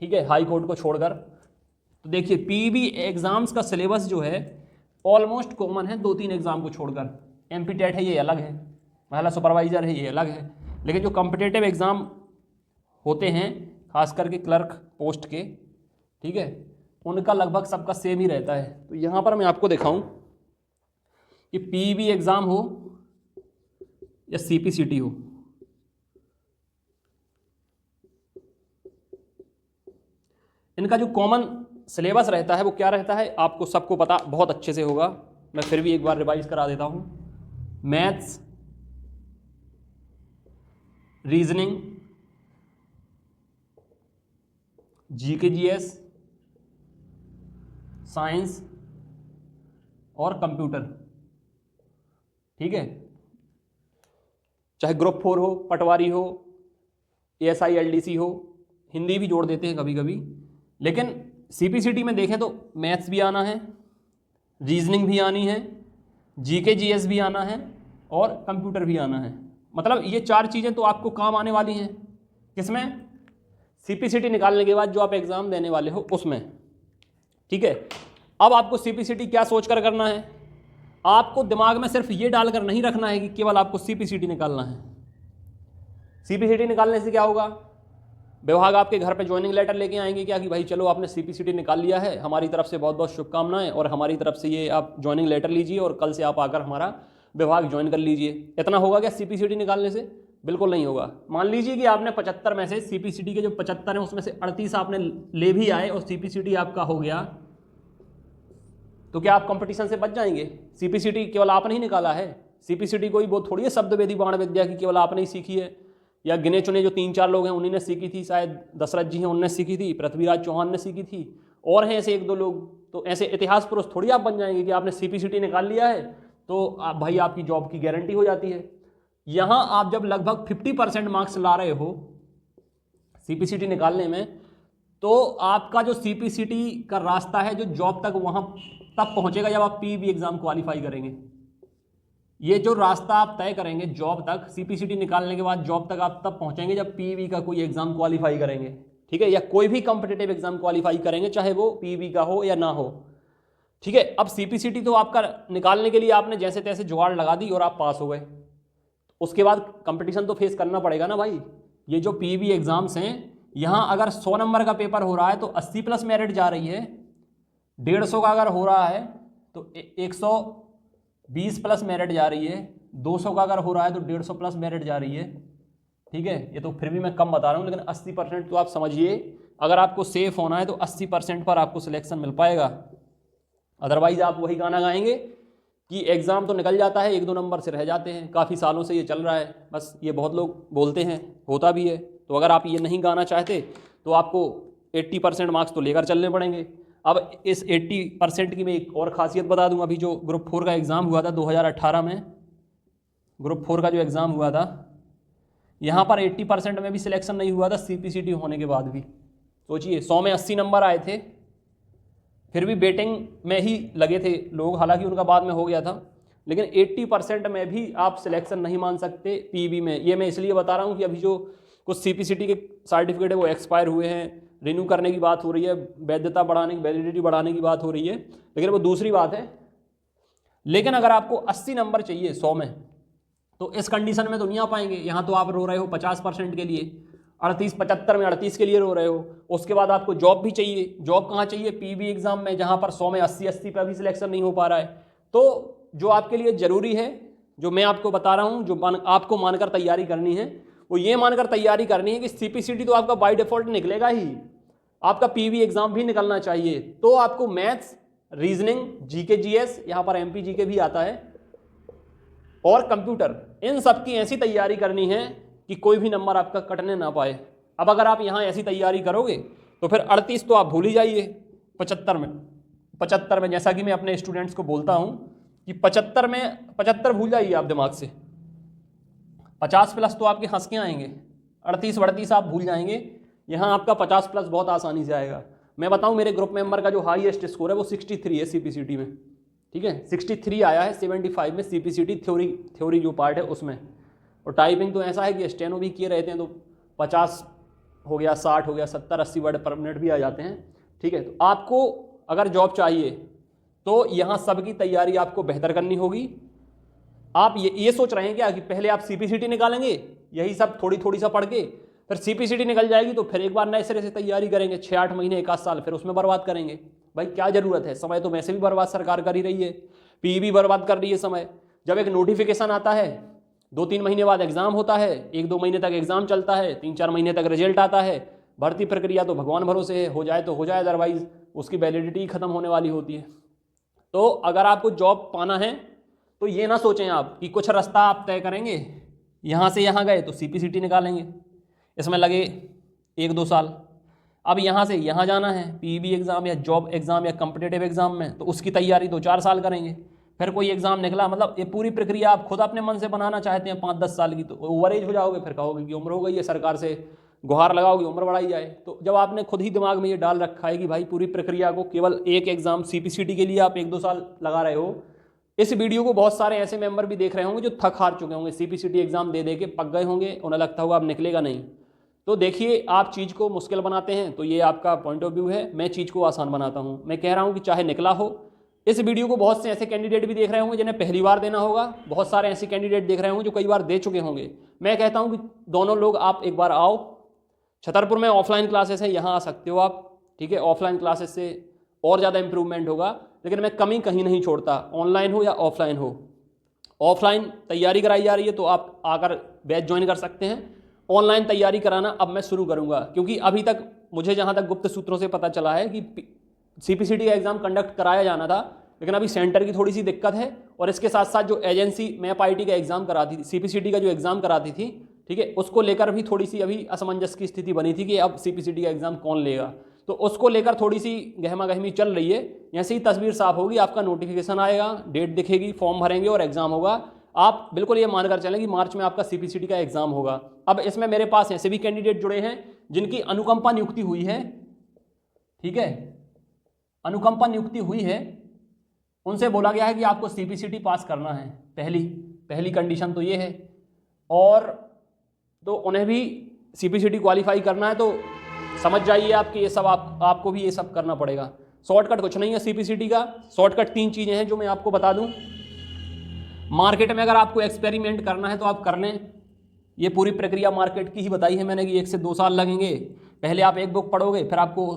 ठीक है, हाई कोर्ट को छोड़कर। तो देखिए PEB एग्ज़ाम्स का सिलेबस जो है ऑलमोस्ट कॉमन है 2-3 एग्जाम को छोड़कर। एमपी टेट है ये अलग है, महिला सुपरवाइजर है ये अलग है, लेकिन जो कॉम्पिटिटिव एग्ज़ाम होते हैं खास करके क्लर्क पोस्ट के, ठीक है, उनका लगभग सबका सेम ही रहता है। तो यहाँ पर मैं आपको दिखाऊं कि पीईबी एग्ज़ाम हो या सीपीसीटी हो, इनका जो कॉमन सिलेबस रहता है वो क्या रहता है, आपको सबको पता बहुत अच्छे से होगा, मैं फिर भी एक बार रिवाइज करा देता हूँ। Maths, reasoning, GK GS, science और कंप्यूटर, ठीक है। चाहे ग्रुप 4 हो, पटवारी हो, एएसआई एलडीसी हो, हिंदी भी जोड़ देते हैं कभी कभी, लेकिन सीपीसीटी में देखें तो मैथ्स भी आना है, रीजनिंग भी आनी है, जीके जीएस भी आना है और कंप्यूटर भी आना है। मतलब ये 4 चीज़ें तो आपको काम आने वाली हैं किसमें, सीपीसीटी निकालने के बाद जो आप एग्ज़ाम देने वाले हो उसमें, ठीक है। अब आपको सीपीसीटी क्या सोचकर करना है, आपको दिमाग में सिर्फ ये डालकर नहीं रखना है कि केवल आपको सीपीसीटी निकालना है। सीपीसीटी निकालने से क्या होगा, विभाग आपके घर पे ज्वाइनिंग लेटर लेके आएंगे क्या कि भाई चलो आपने सीपीसीटी निकाल लिया है, हमारी तरफ से बहुत बहुत शुभकामनाएं और हमारी तरफ से ये आप ज्वाइनिंग लेटर लीजिए और कल से आप आकर हमारा विभाग ज्वाइन कर लीजिए। इतना होगा क्या सीपीसीटी निकालने से? बिल्कुल नहीं होगा। मान लीजिए कि आपने 75 में से सीपीसीटी के जो 75 हैं उसमें से 38 आपने ले भी आए और सीपीसीटी आपका हो गया, तो क्या आप कंपटीशन से बच जाएंगे? सीपीसीटी केवल आपने ही निकाला है, सीपीसीटी कोई वो थोड़ी है शब्द वेदी बाण विद्या की केवल आपने ही सीखी है, या गिने चुने जो 3-4 लोग हैं उन्हीं ने सीखी थी, शायद दशरथ जी हैं उनने सीखी थी, पृथ्वीराज चौहान ने सीखी थी, और हैं ऐसे 1-2 लोग। तो ऐसे इतिहास पुरुष थोड़ी आप बन जाएंगे कि आपने सीपीसीटी निकाल लिया है तो आप भाई आपकी जॉब की गारंटी हो जाती है। यहाँ आप जब लगभग 50% मार्क्स ला रहे हो सीपीसीटी निकालने में, तो आपका जो सीपीसीटी का रास्ता है जो जॉब तक वहाँ तब पहुँचेगा जब आप पीईबी एग्ज़ाम क्वालिफाई करेंगे। ये जो रास्ता आप तय करेंगे जॉब तक, सीपीसीटी निकालने के बाद जॉब तक आप तब पहुंचेंगे जब पीईबी का कोई एग्जाम क्वालिफाई करेंगे, ठीक है, या कोई भी कॉम्पिटिटिव एग्जाम क्वालिफाई करेंगे, चाहे वो पीईबी का हो या ना हो, ठीक है। अब सीपीसीटी तो आपका निकालने के लिए आपने जैसे तैसे जुगाड़ लगा दी और आप पास हो गए, उसके बाद कंपटीशन तो फेस करना पड़ेगा ना भाई। ये जो पीईबी एग्जाम्स हैं, यहाँ अगर 100 नंबर का पेपर हो रहा है तो 80+ मेरिट जा रही है, 150 का अगर हो रहा है तो 120+ मेरिट जा रही है, 200 का अगर हो रहा है तो 150+ मेरिट जा रही है, ठीक है। ये तो फिर भी मैं कम बता रहा हूँ, लेकिन 80% तो आप समझिए, अगर आपको सेफ होना है तो 80% पर आपको सिलेक्शन मिल पाएगा। अदरवाइज आप वही गाना गाएंगे कि एग्ज़ाम तो निकल जाता है, 1-2 नंबर से रह जाते हैं। काफ़ी सालों से ये चल रहा है, बस ये बहुत लोग बोलते हैं, होता भी है। तो अगर आप ये नहीं गाना चाहते तो आपको 80% मार्क्स तो लेकर चलने पड़ेंगे। अब इस 80% की मैं एक और ख़ासियत बता दूं, अभी जो ग्रुप 4 का एग्ज़ाम हुआ था 2018 में, ग्रुप 4 का जो एग्ज़ाम हुआ था, यहाँ पर 80% में भी सिलेक्शन नहीं हुआ था सीपीसीटी होने के बाद भी। सोचिए 100 में 80 नंबर आए थे, फिर भी बेटिंग में ही लगे थे लोग, हालांकि उनका बाद में हो गया था, लेकिन 80% में भी आप सिलेक्शन नहीं मान सकते पीईबी में। ये मैं इसलिए बता रहा हूँ कि अभी जो कुछ सीपीसीटी के सर्टिफिकेट है वो एक्सपायर हुए हैं, रिन्यू करने की बात हो रही है, वैधता बढ़ाने की, वैलिडिटी बढ़ाने की बात हो रही है, लेकिन वो दूसरी बात है। लेकिन अगर आपको 80 नंबर चाहिए 100 में, तो इस कंडीशन में तो नहीं आ पाएंगे। यहाँ तो आप रो रहे हो 50% के लिए, 38-75 में 38 के लिए रो रहे हो। उसके बाद आपको जॉब भी चाहिए, जॉब कहाँ चाहिए? पीईबी एग्जाम में, जहाँ पर 100 में 80 पर भी सिलेक्शन नहीं हो पा रहा है। तो जो आपके लिए ज़रूरी है, जो मैं आपको बता रहा हूँ, जो आपको मानकर तैयारी करनी है, वो ये मानकर तैयारी करनी है कि सीपीसीटी तो आपका बाय डिफॉल्ट निकलेगा ही, आपका पीईबी एग्जाम भी निकलना चाहिए। तो आपको मैथ्स, रीजनिंग, जीके जीएस, यहाँ पर एमपी जीके भी आता है, और कंप्यूटर, इन सब की ऐसी तैयारी करनी है कि कोई भी नंबर आपका कटने ना पाए। अब अगर आप यहाँ ऐसी तैयारी करोगे तो फिर 38 तो आप भूल ही जाइए। 75 में जैसा कि मैं अपने स्टूडेंट्स को बोलता हूँ कि 75 भूल जाइए आप दिमाग से, 50+ तो आपके हंस के आएंगे, 38-38 आप भूल जाएंगे। यहाँ आपका 50+ बहुत आसानी से आएगा। मैं बताऊँ, मेरे ग्रुप मेंबर का जो हाईएस्ट स्कोर है वो 63 है सीपीसीटी में, ठीक है, 63 आया है 75 में सीपीसीटी थ्योरी जो पार्ट है उसमें। और टाइपिंग तो ऐसा है कि स्टेनो भी किए रहते हैं तो 50 हो गया, 60 हो गया, 70-80 वर्ड पर मिनट भी आ जाते हैं, ठीक है। तो आपको अगर जॉब चाहिए तो यहाँ सबकी तैयारी आपको बेहतर करनी होगी। आप ये सोच रहे हैं क्या कि पहले आप CPCT निकालेंगे, यही सब थोड़ी थोड़ी सा पढ़ के, फिर CPCT निकल जाएगी तो फिर एक बार नए सिरे से तैयारी करेंगे 6-8 महीने 1 आध साल, फिर उसमें बर्बाद करेंगे। भाई क्या जरूरत है, समय तो वैसे भी बर्बाद सरकार कर ही रही है, PE भी बर्बाद कर रही है समय। जब एक नोटिफिकेशन आता है 2-3 महीने बाद एग्जाम होता है, 1-2 महीने तक एग्जाम चलता है, 3-4 महीने तक रिजल्ट आता है। भर्ती प्रक्रिया तो भगवान भरोसे है, हो जाए तो हो जाए, अदरवाइज उसकी वैलिडिटी खत्म होने वाली होती है। तो अगर आपको जॉब पाना है तो ये ना सोचें आप कि कुछ रास्ता आप तय करेंगे, यहाँ से यहाँ गए तो CPCT निकालेंगे, इसमें लगे 1-2 साल। अब यहाँ से यहाँ जाना है PEB एग्ज़ाम या जॉब एग्ज़ाम या कॉम्पिटिटिव एग्ज़ाम में, तो उसकी तैयारी 2-4 साल करेंगे। फिर कोई एग्ज़ाम निकला, मतलब ये पूरी प्रक्रिया आप खुद अपने मन से बनाना चाहते हैं 5-10 साल की, तो ओवर एज हो जाओगे, फिर कहोगे कि उम्र हो गई है, सरकार से गुहार लगाओगे उम्र बढ़ाई जाए। तो जब आपने खुद ही दिमाग में ये डाल रखा है कि भाई पूरी प्रक्रिया को केवल एक एग्ज़ाम CPCT के लिए आप 1-2 साल लगा रहे हो, इस वीडियो को बहुत सारे ऐसे मेंबर भी देख रहे होंगे जो थक हार चुके होंगे, CPCT एग्ज़ाम दे दे के पक गए होंगे, उन्हें लगता होगा अब निकलेगा नहीं। तो देखिए, आप चीज़ को मुश्किल बनाते हैं तो ये आपका पॉइंट ऑफ व्यू है, मैं चीज़ को आसान बनाता हूँ। मैं कह रहा हूँ कि चाहे निकला हो, इस वीडियो को बहुत से ऐसे कैंडिडेट भी देख रहे होंगे जिन्हें पहली बार देना होगा, बहुत सारे ऐसे कैंडिडेट देख रहे होंगे जो कई बार दे चुके होंगे। मैं कहता हूँ कि दोनों लोग आप एक बार आओ, छतरपुर में ऑफलाइन क्लासेस हैं, यहाँ आ सकते हो आप, ठीक है। ऑफलाइन क्लासेस से और ज़्यादा इंप्रूवमेंट होगा, लेकिन मैं कमी कहीं नहीं छोड़ता, ऑनलाइन हो या ऑफलाइन हो। ऑफलाइन तैयारी कराई जा रही है तो आप आकर बैच ज्वाइन कर सकते हैं। ऑनलाइन तैयारी कराना अब मैं शुरू करूंगा, क्योंकि अभी तक मुझे जहां तक गुप्त सूत्रों से पता चला है कि CPCT का एग्ज़ाम कंडक्ट कराया जाना था, लेकिन अभी सेंटर की थोड़ी सी दिक्कत है, और इसके साथ साथ जो एजेंसी मैप IT का एग्ज़ाम कराती थी, CPCT का जो एग्ज़ाम कराती थी, ठीक है, उसको लेकर भी थोड़ी सी अभी असमंजस की स्थिति बनी थी कि अब CPCT का एग्ज़ाम कौन लेगा। तो उसको लेकर थोड़ी सी गहमा गहमी चल रही है। जैसे ही तस्वीर साफ होगी, आपका नोटिफिकेशन आएगा, डेट दिखेगी, फॉर्म भरेंगे और एग्ज़ाम होगा। आप बिल्कुल ये मानकर चलें कि मार्च में आपका CPCT का एग्ज़ाम होगा। अब इसमें मेरे पास ऐसे भी कैंडिडेट जुड़े हैं जिनकी अनुकंपा नियुक्ति हुई है, ठीक है, अनुकंपा नियुक्ति हुई है, उनसे बोला गया है कि आपको CPCT पास करना है, पहली कंडीशन तो ये है, और तो उन्हें भी CPCT क्वालिफाई करना है। तो समझ जाइए आपकी ये सब आपको भी ये सब करना पड़ेगा। शॉर्टकट कुछ नहीं है CPCT का, शॉर्टकट 3 चीज़ें हैं जो मैं आपको बता दूं। मार्केट में अगर आपको एक्सपेरिमेंट करना है तो आप कर लें, ये पूरी प्रक्रिया मार्केट की ही बताई है मैंने कि 1 से 2 साल लगेंगे। पहले आप एक बुक पढ़ोगे, फिर आपको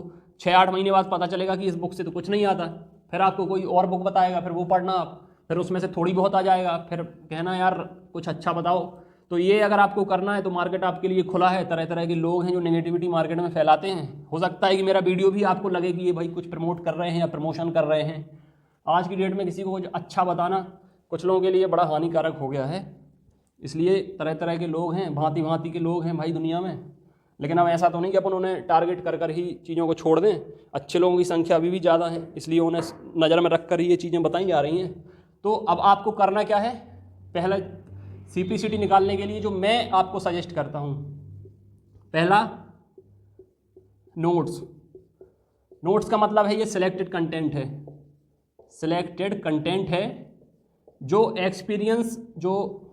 6-8 महीने बाद पता चलेगा कि इस बुक से तो कुछ नहीं आता, फिर आपको कोई और बुक बताएगा, फिर वो पढ़ना आप, फिर उसमें से थोड़ी बहुत आ जाएगा, फिर कहना यार कुछ अच्छा बताओ। तो ये अगर आपको करना है तो मार्केट आपके लिए खुला है। तरह तरह के लोग हैं जो नेगेटिविटी मार्केट में फैलाते हैं। हो सकता है कि मेरा वीडियो भी आपको लगे कि ये भाई कुछ प्रमोट कर रहे हैं या प्रमोशन कर रहे हैं। आज की डेट में किसी को कुछ अच्छा बताना कुछ लोगों के लिए बड़ा हानिकारक हो गया है, इसलिए तरह तरह के लोग हैं, भांति भांति के लोग हैं भाई दुनिया में। लेकिन अब ऐसा तो नहीं कि अपन उन्हें टारगेट कर कर ही चीज़ों को छोड़ दें। अच्छे लोगों की संख्या अभी भी ज़्यादा है, इसलिए उन्हें नज़र में रख कर ही ये चीज़ें बताई जा रही हैं। तो अब आपको करना क्या है, पहला CPCT निकालने के लिए जो मैं आपको सजेस्ट करता हूँ, पहला नोट्स का मतलब है ये सिलेक्टेड कंटेंट है, सिलेक्टेड कंटेंट है जो एक्सपीरियंस, जो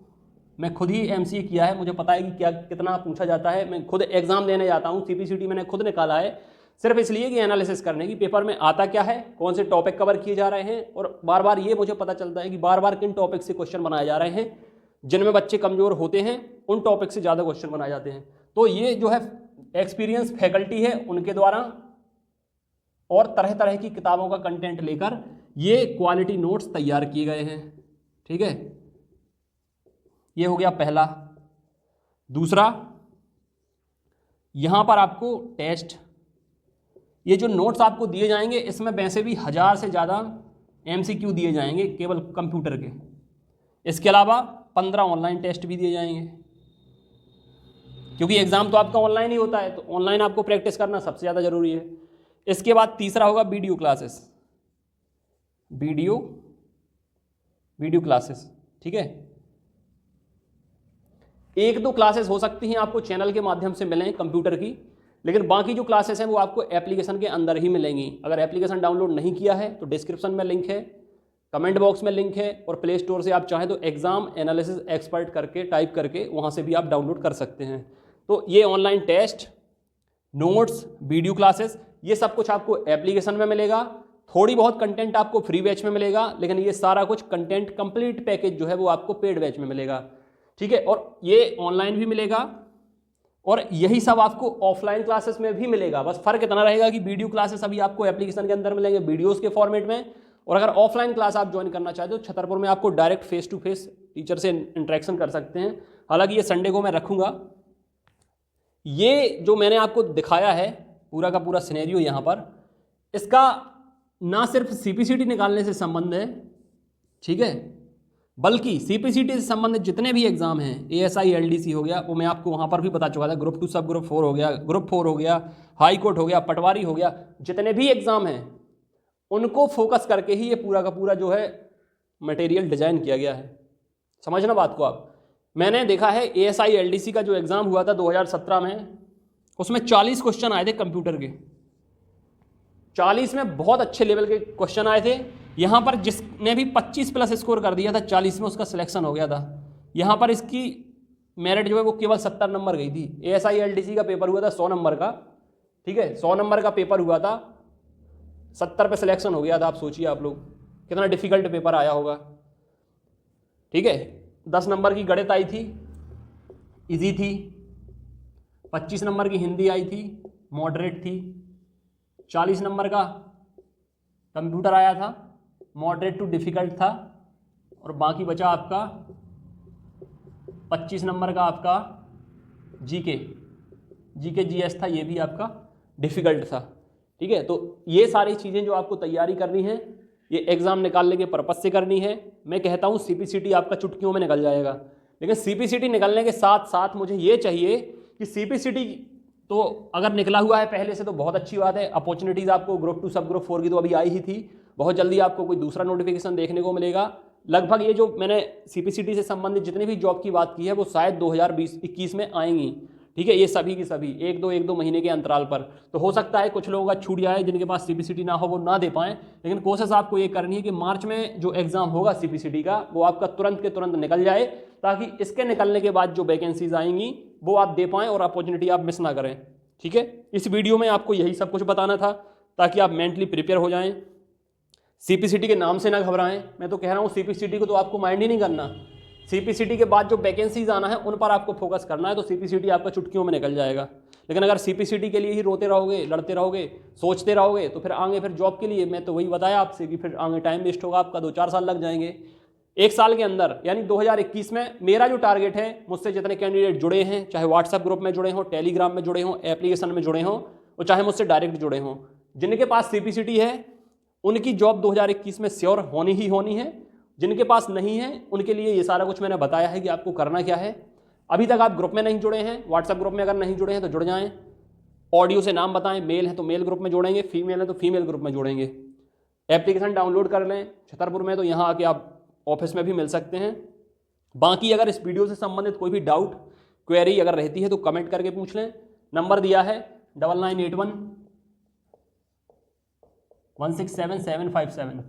मैं खुद ही MCA किया है, मुझे पता है कि क्या कितना पूछा जाता है। मैं खुद एग्जाम देने जाता हूँ, CPCT मैंने खुद निकाला है सिर्फ इसलिए कि एनालिसिस करने की पेपर में आता क्या है, कौन से टॉपिक कवर किए जा रहे हैं, और बार बार ये मुझे पता चलता है कि बार बार किन टॉपिक से क्वेश्चन बनाए जा रहे हैं। जिनमें बच्चे कमज़ोर होते हैं उन टॉपिक से ज़्यादा क्वेश्चन बनाए जाते हैं। तो ये जो है एक्सपीरियंस फैकल्टी है उनके द्वारा, और तरह तरह की किताबों का कंटेंट लेकर ये क्वालिटी नोट्स तैयार किए गए हैं, ठीक है। ये हो गया पहला। दूसरा, यहाँ पर आपको टेस्ट, ये जो नोट्स आपको दिए जाएंगे इसमें वैसे भी 1000 से ज़्यादा MCQ दिए जाएंगे केवल कंप्यूटर के। इसके अलावा 15 ऑनलाइन टेस्ट भी दिए जाएंगे, क्योंकि एग्ज़ाम तो आपका ऑनलाइन ही होता है, तो ऑनलाइन आपको प्रैक्टिस करना सबसे ज़्यादा ज़रूरी है। इसके बाद तीसरा होगा वीडियो क्लासेस, वीडियो क्लासेस, ठीक है। 1-2 क्लासेस हो सकती हैं आपको चैनल के माध्यम से मिलें कंप्यूटर की, लेकिन बाकी जो क्लासेस हैं वो आपको एप्लीकेशन के अंदर ही मिलेंगी। अगर एप्लीकेशन डाउनलोड नहीं किया है तो डिस्क्रिप्शन में लिंक है, कमेंट बॉक्स में लिंक है, और प्ले स्टोर से आप चाहें तो एग्जाम एनालिसिस एक्सपर्ट करके टाइप करके वहाँ से भी आप डाउनलोड कर सकते हैं। तो ये online test, notes, video classes, ये सब कुछ आपको एप्लीकेशन में मिलेगा। थोड़ी बहुत कंटेंट आपको फ्री बैच में मिलेगा, लेकिन ये सारा कुछ कंटेंट कंप्लीट पैकेज जो है वो आपको पेड बैच में मिलेगा, ठीक है। और ये ऑनलाइन भी मिलेगा और यही सब आपको ऑफलाइन क्लासेस में भी मिलेगा। बस फर्क इतना रहेगा कि वीडियो क्लासेस अभी आपको एप्लीकेशन के अंदर मिलेंगे वीडियोस के फॉर्मेट में, और अगर ऑफलाइन क्लास आप ज्वाइन करना चाहते हो छतरपुर में आपको direct face to face teacher से इंटरेक्शन कर सकते हैं। हालांकि ये संडे को मैं रखूँगा। ये जो मैंने आपको दिखाया है पूरा का पूरा सिनेरियो यहाँ पर, इसका ना सिर्फ सीपीसीटी निकालने से संबंध है, ठीक है, बल्कि सीपीसीटी से संबंधित जितने भी एग्जाम हैं, एएसआई एलडीसी हो गया, वो मैं आपको वहाँ पर भी बता चुका था, ग्रुप 2 सब ग्रुप 4 हो गया, ग्रुप 4 हो गया, हाई कोर्ट हो गया, पटवारी हो गया, जितने भी एग्जाम हैं उनको फोकस करके ही ये पूरा का पूरा जो है मटेरियल डिजाइन किया गया है। समझना बात को आप। मैंने देखा है एएसआई एलडीसी का जो एग्ज़ाम हुआ था 2017 में, उसमें 40 क्वेश्चन आए थे कंप्यूटर के। 40 में बहुत अच्छे लेवल के क्वेश्चन आए थे। यहाँ पर जिसने भी 25 प्लस स्कोर कर दिया था 40 में, उसका सिलेक्शन हो गया था। यहाँ पर इसकी मेरिट जो है वो केवल 70 नंबर गई थी। एएसआई एलडीसी का पेपर हुआ था 100 नंबर का, ठीक है, 100 नंबर का पेपर हुआ था, 70 पे सिलेक्शन हो गया था। आप सोचिए आप लोग कितना डिफिकल्ट पेपर आया होगा, ठीक है। 10 नंबर की गणित आई थी, इजी थी। 25 नंबर की हिंदी आई थी, मॉडरेट थी। 40 नंबर का कंप्यूटर आया था, मॉडरेट टू डिफिकल्ट था। और बाकी बचा आपका 25 नंबर का आपका जीके जीएस था, ये भी आपका डिफिकल्ट था, ठीक है। तो ये सारी चीज़ें जो आपको तैयारी करनी है, ये एग्ज़ाम निकालने के पर्पज़ से करनी है। मैं कहता हूँ सीपीसीटी आपका चुटकियों में निकल जाएगा, लेकिन सीपीसीटी निकलने के साथ साथ मुझे ये चाहिए कि सीपीसीटी तो अगर निकला हुआ है पहले से तो बहुत अच्छी बात है। अपॉर्चुनिटीज़ आपको ग्रुप 2 सब ग्रुप 4 की तो अभी आई ही थी, बहुत जल्दी आपको कोई दूसरा नोटिफिकेशन देखने को मिलेगा। लगभग ये जो मैंने सीपीसीटी से संबंधित जितनी भी जॉब की बात की है वो शायद 2020-21 में आएंगी, ठीक है। ये सभी की सभी एक दो महीने के अंतराल पर। तो हो सकता है कुछ लोगों का छूट जाए, जिनके पास सीपीसीटी ना हो वो ना दे पाएँ, लेकिन कोशिश आपको ये करनी है कि मार्च में जो एग्ज़ाम होगा सीपीसीटी का वो आपका तुरंत के तुरंत निकल जाए, ताकि इसके निकलने के बाद जो वैकेंसीज आएंगी वो आप दे पाएँ और अपॉर्चुनिटी आप मिस ना करें, ठीक है। इस वीडियो में आपको यही सब कुछ बताना था ताकि आप मेंटली प्रिपेयर हो जाएं। सीपीसीटी के नाम से ना घबराएं। मैं तो कह रहा हूँ सीपीसीटी को तो आपको माइंड ही नहीं करना। सीपीसीटी के बाद जो वैकेंसीज आना है उन पर आपको फोकस करना है, तो सीपीसीटी आपका चुटकियों में निकल जाएगा। लेकिन अगर सीपीसीटी के लिए ही रोते रहोगे, लड़ते रहोगे, सोचते रहोगे, तो फिर आगे फिर जॉब के लिए मैं तो वही बताया आपसे कि फिर आगे टाइम वेस्ट होगा आपका, 2-4 साल लग जाएंगे। 1 साल के अंदर यानी 2021 में मेरा जो टारगेट है, मुझसे जितने कैंडिडेट जुड़े हैं, चाहे व्हाट्सएप ग्रुप में जुड़े हों, टेलीग्राम में जुड़े हों, एप्लीकेशन में जुड़े हों, और चाहे मुझसे डायरेक्ट जुड़े हों, जिनके पास सीपीसीटी है उनकी जॉब 2021 में श्योर होनी ही होनी है। जिनके पास नहीं है उनके लिए ये सारा कुछ मैंने बताया है कि आपको करना क्या है। अभी तक आप ग्रुप में नहीं जुड़े हैं, व्हाट्सएप ग्रुप में अगर नहीं जुड़े हैं तो जुड़ जाएं। ऑडियो से नाम बताएं, मेल है तो मेल ग्रुप में जोड़ेंगे, फीमेल है तो फीमेल ग्रुप में जोड़ेंगे। एप्लीकेशन डाउनलोड कर लें छतरपुर में, तो यहाँ आके आप ऑफिस में भी मिल सकते हैं। बाकी अगर इस वीडियो से संबंधित कोई भी डाउट क्वेरी अगर रहती है तो कमेंट करके पूछ लें। नंबर दिया है 9981 167757,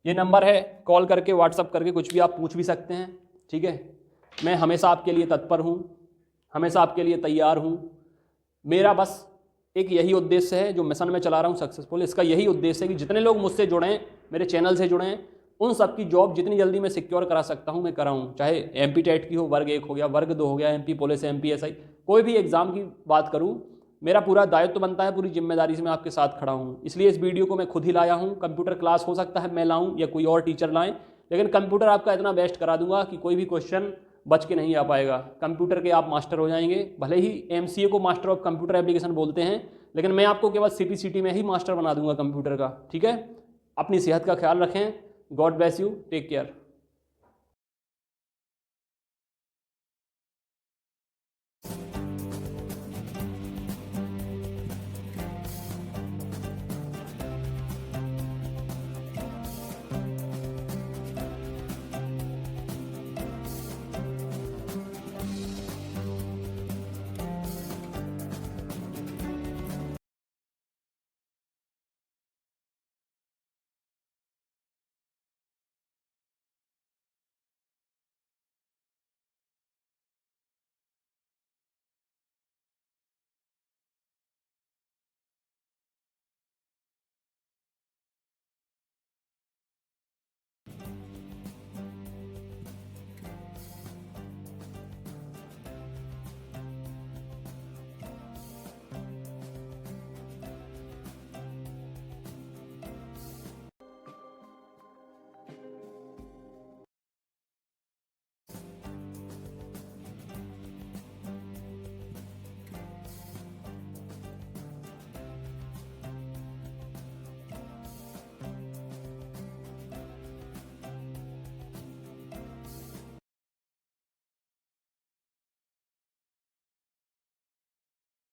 ये नंबर है। कॉल करके व्हाट्सअप करके कुछ भी आप पूछ भी सकते हैं, ठीक है। मैं हमेशा आपके लिए तत्पर हूँ, हमेशा आपके लिए तैयार हूँ। मेरा बस एक यही उद्देश्य है, जो मिशन में चला रहा हूँ सक्सेसफुल, इसका यही उद्देश्य है कि जितने लोग मुझसे जुड़ें, मेरे चैनल से जुड़ें, उन सब की जॉब जितनी जल्दी मैं सिक्योर करा सकता हूँ मैं कराऊँ। चाहे एमपी टेट की हो, वर्ग 1 हो गया, वर्ग 2 हो गया, एमपी पुलिस, एमपी एसआई, कोई भी एग्ज़ाम की बात करूँ, मेरा पूरा दायित्व बनता है, पूरी जिम्मेदारी से मैं आपके साथ खड़ा हूँ। इसलिए इस वीडियो को मैं खुद ही लाया हूँ। कंप्यूटर क्लास हो सकता है मैं लाऊं या कोई और टीचर लाएं, लेकिन कंप्यूटर आपका इतना बेस्ट करा दूंगा कि कोई भी क्वेश्चन बच के नहीं आ पाएगा। कंप्यूटर के आप मास्टर हो जाएंगे। भले ही एमसीए को मास्टर ऑफ कंप्यूटर एप्लीकेशन बोलते हैं, लेकिन मैं आपको केवल सीपीसीटी में ही मास्टर बना दूंगा कंप्यूटर का, ठीक है। अपनी सेहत का ख्याल रखें। God bless you, take care.